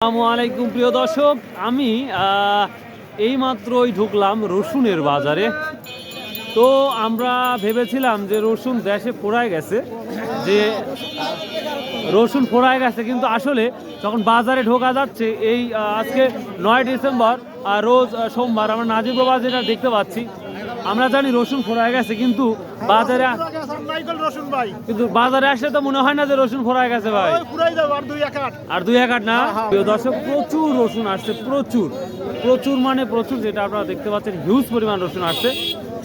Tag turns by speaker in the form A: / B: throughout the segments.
A: আসসালামু আলাইকুম প্রিয় দর্শক, আমি এইমাত্রই ঢুকলাম রসুনের বাজারে। তো আমরা ভেবেছিলাম যে রসুন দেশে ফুরায় গেছে, যে রসুন ফুরায় গেছে, কিন্তু আসলে যখন বাজারে ঢোকা যাচ্ছে এই আজকে 9 ডিসেম্বর রোজ সোমবার, আমরা নাজিরবাবা যেটা দেখতে পাচ্ছি, আমরা জানি রসুন ফুরায় গেছে, কিন্তু বাজারে আসলে তো মনে হয় না যে রসুন ফুরায় গেছে ভাই। আর দুই এক আট না প্রিয় দর্শক, প্রচুর রসুন আসছে, প্রচুর মানে প্রচুর, যেটা আপনারা দেখতে পাচ্ছেন হিউজ পরিমাণ রসুন আসছে।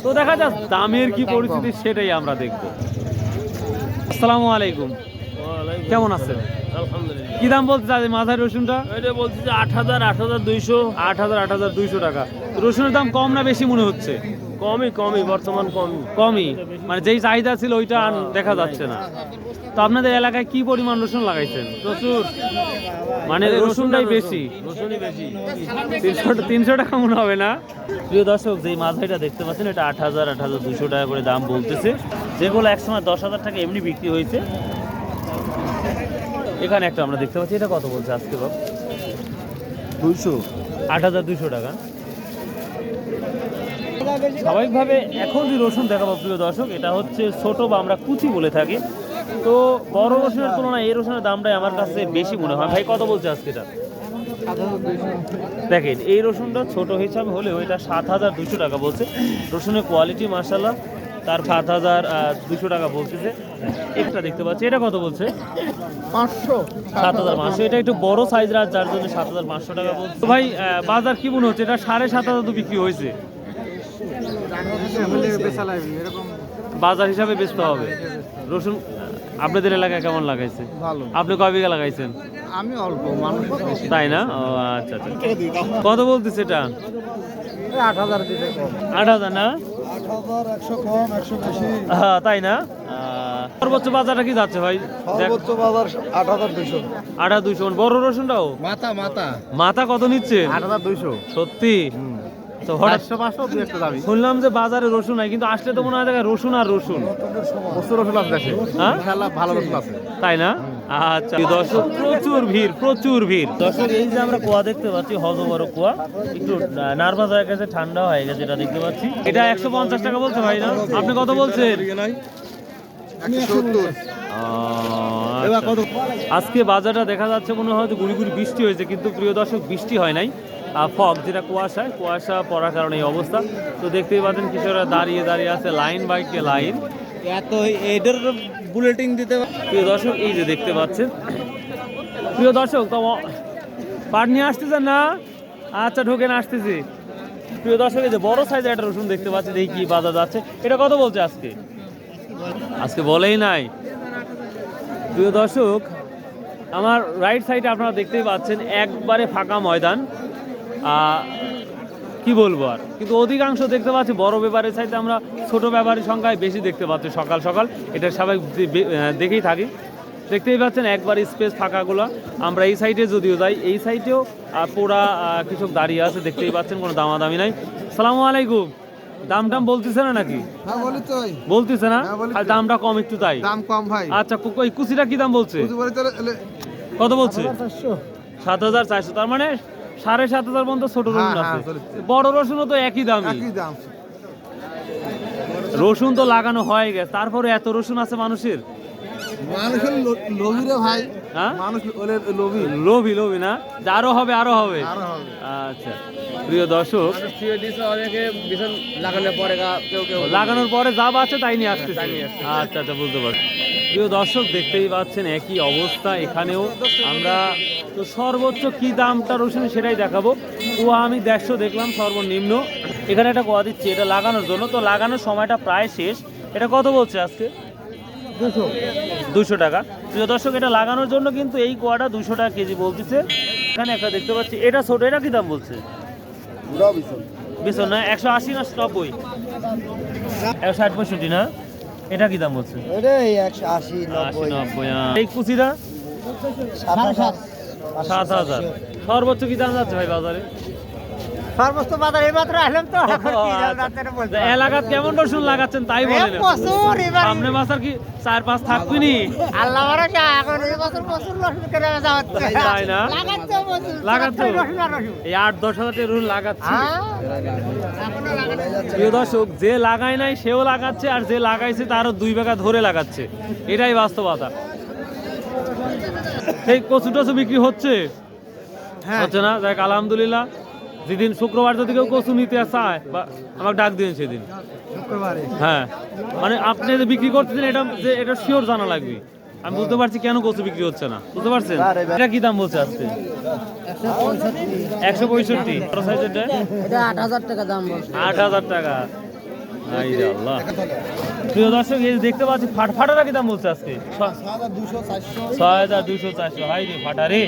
A: তো দেখা যাক দামের কি পরিস্থিতি, সেটাই আমরা দেখবো। আসসালামু আলাইকুম, কেমন আছেন?
B: আলহামদুলিল্লাহ।
A: কি দাম বলতে চাই মাথায় রসুনটা?
B: এটা বলছি যে 8,000 8,200
A: 8,200 টাকা। রসুনের দাম কম না বেশি মনে হচ্ছে?
B: কমই বর্তমান
A: কমই, মানে যেই চাহিদা ছিল ওইটা আর দেখা যাচ্ছে না। তো আপনাদের এলাকায় কি পরিমাণ রসুন লাগাইছেন?
B: প্রচুর,
A: মানে রসুনটাই বেশি,
B: রসুনই বেশি।
A: 300 টাকা মনে হবে না? প্রিয় দর্শক, যেই মাঝাইটা দেখতে পাচ্ছেন এটা 8,000 8,200 টাকা করে দাম বলতেছে, যেগুলো একসময় 10,000 টাকা এমনি বিক্রি হয়েছে। এখানে একটা আমরা দেখতে পাচ্ছি, এটা কত বলছে আজকে বাব?
B: 200
A: 8,200 টাকা। স্বাভাবিকভাবে এখন যে রসুন দেখাবো প্রিয় দর্শক, এটা হচ্ছে ছোট বা আমরা কুচি বলে থাকি। তো বড় রসুনের তুলনায় এই রসুনের দামটাই আমার কাছে বেশি মনে হয়। ভাই কত বলছে আজকে এটা? দেখেন এই রসুনটা ছোট হিসাবে হলেও এটা 7,200 টাকা বলছে। রসুনের কোয়ালিটি মাশাআল্লাহ, তার 7,200 টাকা বলতেছে। একটা দেখতে পাচ্ছি, এটা কত বলছে? 7,500। এটা একটু বড় সাইজের, আর যার জন্য 7,500 টাকা বলছে। তো ভাই বাজার কি মনে হচ্ছে? এটা 7,500 তো বিক্রি হয়েছে, বাজার হিসাবে বেচতে হবে। রসুন আপনাদের এলাকায় কেমন লাগাইছে?
C: ভালো।
A: আপনি কয় বিঘা লাগাইছেন?
C: আমি অল্প মানুষ,
A: তাই না? ও আচ্ছা আচ্ছা। কত বলতেছে এটা?
C: 8,000 দিতে কম।
A: 8,000 না?
C: 8,000, 100 কম, 100 বেশি।
A: হ্যাঁ তাই না? সর্বোচ্চ বাজারটা কি যাচ্ছে ভাই?
C: সর্বোচ্চ বাজার 8,200।
A: 8,200। বড় রসুনটাও
C: মাথা
A: মাথা কত নিচ্ছেন?
C: 8,200।
A: সত্যি? তো হঠাৎ
C: 400 2 একটা দাবি।
A: শুনলাম যে বাজারে রসুন নাই, কিন্তু আসলে তো মনে হয় জায়গায় রসুন আর রসুন।
C: প্রচুর রসুন আছে দেশে।
A: হ্যাঁ?
C: ইনশাআল্লাহ ভালো রসুন আছে।
A: তাই না? আচ্ছা দর্শক, প্রচুর ভিড়। দর্শক এই যে আমরা কুয়া দেখতে পাচ্ছি, হজ বড় কুয়া, একটু নার্ভাস হয়ে গেছে, ঠান্ডা হয়ে গেছে, এটা দেখতে পাচ্ছি। এটা 150 টাকা বলছে ভাই না? আপনি কত বলছেন?
C: 170।
A: আজকে বাজারটা দেখা যাচ্ছে মনে হয় গুড়ি বৃষ্টি হয়েছে, কিন্তু প্রিয় দর্শক বৃষ্টি হয় নাই, ফগ যেটা কুয়াশা পড়ার কারণে এই অবস্থা। তো দেখতেই পাচ্ছেন কৃষকরা দাঁড়িয়ে আছে, লাইন বাইকে লাইন,
C: এত এদের বুলেটিং দিতে।
A: প্রিয় দর্শক এই যে দেখতে পাচ্ছেন, প্রিয় দর্শক তো পাট নিয়ে আসতেছেন না? আচ্ছা ঢোকেন, আসতেছি। প্রিয় দর্শক এই যে বড় সাইজের একটা রসুন দেখতে পাচ্ছি, দেখি কি বাজার যাচ্ছে। এটা কত বলছে আজকে বলেই নাই। প্রিয় দর্শক, আমার রাইট সাইডে আপনারা দেখতেই পাচ্ছেন একবারে ফাঁকা ময়দান, কি বলবো আর, কিন্তু অধিকাংশ দেখতে পাচ্ছি বড় ব্যাপারের চাইতে আমরা ছোট ব্যাপারের সংখ্যায় বেশি দেখতে পাচ্ছি সকাল। এটা সবাই দেখেই থাকি, দেখতেই পাচ্ছেন একবার স্পেস ফাঁকাগুলো। আমরা এই সাইডে যদিও যাই, এই সাইডেও পোড়া কৃষক দাঁড়িয়ে আছে, দেখতেই পাচ্ছেন, কোনো দামাদামি নাই। সালামু আলাইকুম। দাম বলতেছে না নাকি?
C: হ্যাঁ বলি তো।
A: বলতেছে না,
C: হ্যাঁ, বলি
A: আর দামটা কম একটু, তাই
C: দাম কম ভাই।
A: আচ্ছা ওই কুচিটা কি দাম বলছে? কত বলছে? 7,400। তার মানে 7,500 পর্যন্ত ছোট রসুন আছে, বড় রসুনও তো একই দাম। রসুন তো লাগানো হয়ে গেছে, তারপরে এত রসুন আছে মানুষের
C: লোভি রে ভাই।
A: হ্যাঁ
C: মানুষ
A: লোভি না, আরো হবে। আচ্ছা প্রিয় দর্শক, লাগানোর পরে যা আছে তাই নিয়ে আসছে। আচ্ছা বুঝতে পারছি। প্রিয় দর্শক দেখতেই পাচ্ছেন একই অবস্থা এখানেও। আমরা তো সর্বোচ্চ কি দামটা রসুন সেটাই দেখাবো। কুয়া আমি 150 দেখলাম সর্বনিম্ন। এখানে একটা কুয়া দিচ্ছি, এটা লাগানোর জন্য, তো লাগানোর সময়টা প্রায় শেষ। এটা কত বলছে আজকে? 200 টাকা। প্রিয় দর্শক, এটা লাগানোর জন্য কিন্তু এই কুয়াটা 200 টাকা কেজি বলতেছে। এখানে একটা দেখতে পাচ্ছি, এটা ছোট, এটা কি দাম বলছে? বিশন না, 180 না 90? 160 না? এটা কি দাম বলছে? 180-90। এই কুচিটা
C: 7,000।
A: 7,000। সর্বোচ্চ কি দাম যাচ্ছে ভাই বাজারে?
D: সর্বোচ্চ বাজার এই মাত্র আসলাম তো এখন কি জানতে বলতে
A: এলাকাত কেমন রসুন লাগাচ্ছেন তাই বলেন
D: প্রচুর এবার
A: সামনে মাসার কি 4-5 থাকবিনি
D: আল্লাহ ভরসা এখন এই বছর প্রচুর রসুন কেনা বেচা হচ্ছে
A: তাই না?
D: লাগাচ্ছে প্রচুর
A: লাগাচ্ছে?
D: রসুন আর রসুন
A: এই 8-10 হাজার টাকা রসুন লাগাচ্ছে
D: হ্যাঁ এখনো লাগাচ্ছে
A: প্রিয় দর্শক যে লাগায় নাই সেও লাগাচ্ছে আর যে লাগাইছে তারও 2 বিঘা ধরে লাগাচ্ছে এটাই বাস্তবতা সেই কচু টচু বিক্রি হচ্ছে হচ্ছে না দেখ আলহামদুলিল্লাহ যেদিন শুক্রবার যদি কেউ কচু নিতে চায় বা আমাকে ডাক দিন সেদিন
D: শুক্রবারে
A: হ্যাঁ মানে আপনি যে বিক্রি করতেছেন এটা শিওর জানা লাগবে আমি বুঝতে পারছি কেন কচু বিক্রি হচ্ছে না বুঝতে পারছেন এটা কি দাম বলছে আজকে 165 বড় সাইজেরটা
D: এটা 8000 টাকা দাম বলছে
A: 8000 টাকা আই রে আল্লাহ প্রিয় দর্শক এই যে দেখতে পাচ্ছি ফাটাটা কি দাম বলছে আজকে 6200 400 হাই রে ফাটা রে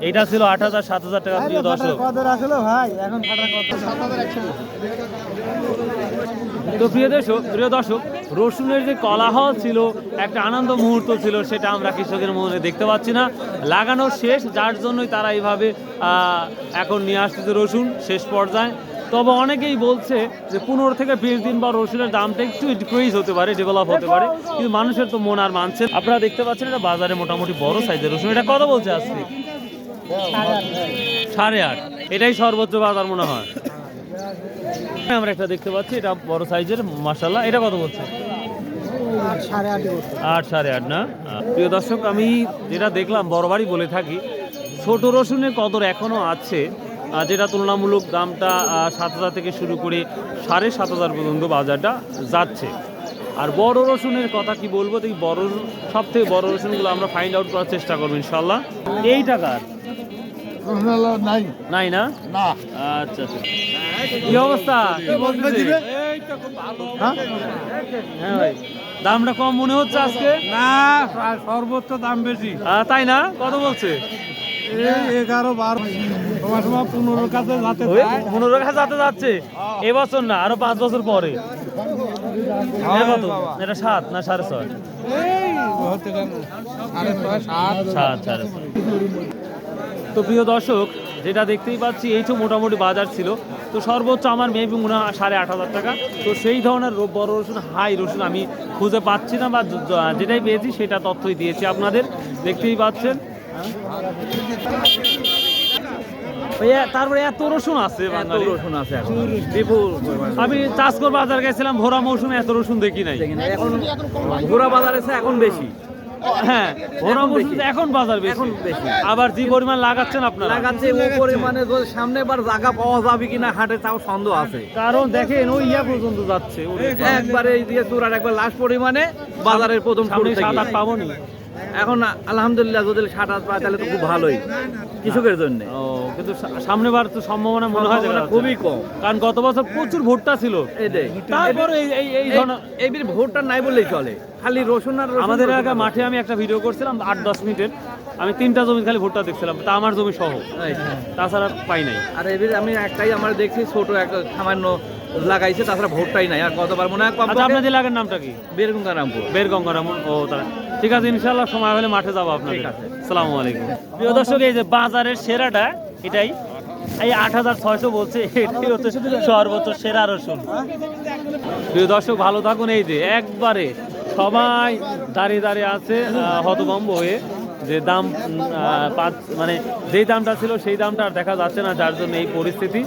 A: এইটা ছিল 8000 7000 টাকা প্রিয় দর্শক
D: কদর আসলে ভাই এখন ফাটা কত 7100
A: তো প্রিয় দর্শক রসুনের যে কোলাহল ছিল একটা আনন্দ মুহূর্ত ছিল সেটা আমরা কৃষকের মনে দেখতে পাচ্ছি না লাগানো শেষ যার জন্যই তারা এইভাবে এখন নিয়ে আসতেছে রসুন শেষ পর্যায়ে তবে অনেকেই বলছে যে 15 থেকে 20 দিন বা রসুনের দামটা একটু ডিক্রিজ হতে পারে ডেভেলপ হতে পারে কিন্তু মানুষের তো মন আর মানছে না। আপনারা দেখতে পাচ্ছেন এটা বাজারে মোটামুটি বড় সাইজের রসুন এটা কত বলছে আজকে 8.5 এটাই সর্বোচ্চ বাজার মনে হয় আমরা একটা দেখতে পাচ্ছি এটা বড় সাইজের মাশাআল্লাহ এটা কত বলছে 8.5 না প্রিয় দর্শক আমি যেটা দেখলাম বড়বারই বলে থাকি ছোট রসুনের কদর এখনো আছে যেটা তুলনামূলক দামটা 7,000 থেকে শুরু করে 7,500 পর্যন্ত বাজারটা যাচ্ছে আর বড় রসুনের কথা কি বলবো তো বড় সব থেকে বড় রসুনগুলো আমরা ফাইন্ড আউট করার চেষ্টা করবো ইনশাল্লাহ এই টাকার নাই না আচ্ছা আচ্ছা কি অবস্থা কি বলতেছে হ্যাঁ ভাই দামটা কম মনে হচ্ছে আজকে
B: না সর্বোচ্চ দাম বেশি
A: তাই না কত বলছে
B: 11-12 তোমার সময় 15 কাছে যাতে
A: 15 কাছে যাতে যাচ্ছে এবছর না আরো 5 বছর পরে কত এটা 7 না 6.5 তো প্রিয় দর্শক যেটা দেখতেই পাচ্ছি এই তো মোটামুটি বাজার ছিল তো সর্বোচ্চ আমার মেবি মনে হয় 8,500 টাকা তো সেই ধরনের বড় রসুন হাই রসুন আমি খুঁজে পাচ্ছি না বা যেটাই পেয়েছি সেটা তথ্যই দিয়েছি আপনাদের দেখতেই পাচ্ছেন তারপরে এত রসুন আছে
B: রসুন আছে এখন
A: আমি চাষকর বাজার গেছিলাম ভোরা মৌসুমে এত রসুন দেখি নাই
B: এখন ঘোড়া বাজার আছে এখন বেশি
A: হ্যাঁ ভোরা মৌসুমে এখন বাজার বেশি আবার যে পরিমাণ লাগাচ্ছেন আপনারা
B: লাগাচ্ছে ও পরিমাণে সামনে বার জায়গা পাওয়া যাবে কিনা হাটে তাও সন্দেহ আছে
A: কারণ দেখেন ওই ইয়া পর্যন্ত যাচ্ছে
B: একবারে এই দিয়ে চূড়ার একবার লাস্ট পরিমাণে বাজারের প্রথম শুরু থেকে
A: 7-8 পাবো নি
B: এখন আলহামদুলিল্লাহ যদি 7-8 পায় তাহলে তো খুব ভালোই কৃষকের জন্য
A: ও কিন্তু সামনে বার তো সম্ভাবনা মনে হয় যে
B: খুবই কম
A: কারণ গত বছর প্রচুর ভুট্টা ছিল
B: এটাই
A: তারপরে এই ধরনের
B: এই ভোটটা নাই বললেই চলে খালি রসুন আর রসুন
A: আমাদের এলাকার মাঠে আমি একটা ভিডিও করছিলাম 8-10 মিনিটের আমি 3টা জমি খালি ভুট্টা দেখছিলাম তা আমার জমি সহ তাছাড়া পাই নাই
B: আর এবার আমি একটাই আমার দেখছি ছোট একটা সামান্য লাগাইছে তাছাড়া ভোটটাই নাই আর কতবার মনে হয় কম
A: আচ্ছা আপনাদের এলাকার নামটা কি
B: বেরগঙ্গারামপুর
A: বেরগঙ্গারামন ও তারা ঠিক আছে ইনশাআল্লাহ সময় হলে মাঠে যাবো আপনাদের
B: ঠিক আছে।
A: আসসালামু আলাইকুম প্রিয় দর্শক এই যে বাজারের সেরাটা এটাই এই 8,600 বলছে এটাই হচ্ছে সর্বোচ্চ সেরা রসুন প্রিয় দর্শক ভালো থাকুন এই যে একবারে সবাই দাঁড়িয়ে দাঁড়িয়ে আছে হতভম্ব হয়ে যে দাম মানে যেই দামটা ছিল সেই দামটা আর দেখা যাচ্ছে না যার জন্য এই পরিস্থিতি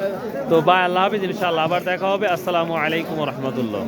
A: তো বা আল্লাহ হাফেজ ইনশাআল্লাহ আবার দেখা হবে আসসালামু আলাইকুম ওয়া রাহমাতুল্লাহ